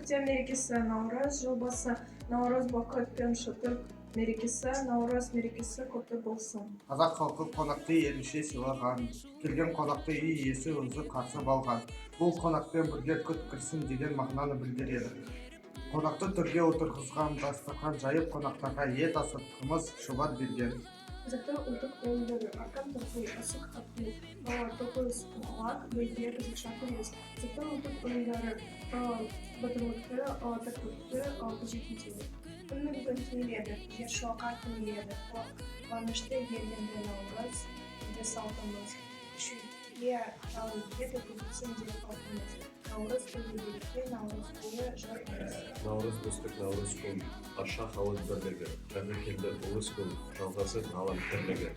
Түркия мерекесі Наурыз, жыл басы Наурыз бақыт пен шаттық мерекесі, Наурыз мерекесі құтты болсын. Қазақ халқы қонақты ерінше сыйлаған, келген қонақты үй иесі өзі қарсы алған. Бұл қонақпен бірге күт кірсін деген мағынаны білдіреді. Қонақты төрге отырғызған, дастархан жайып, қонақтарға ет асып, қымыз, шұбат берген. Қазақтың ұлттық ойындары арқан тарту, асық ату, тоғыз құлақ, бәйге, қазақша күрес. Қазақтың ұлттық ойындары батырлықты, тәттілікті көрсетеді. Күн бүгін келеді, жер шуаққа келеді, қуанышты елінде Наурыз, де салтымыз. Үшіге жалын еді, күзетсін де қалқымыз. Наурыз күнделікте, Наурыз бойы жарқымыз. Наурыз достық, Наурыз күн, аша халық бірлігі, жаңа келді ұлыс күн, жалғасын алам тірлігі.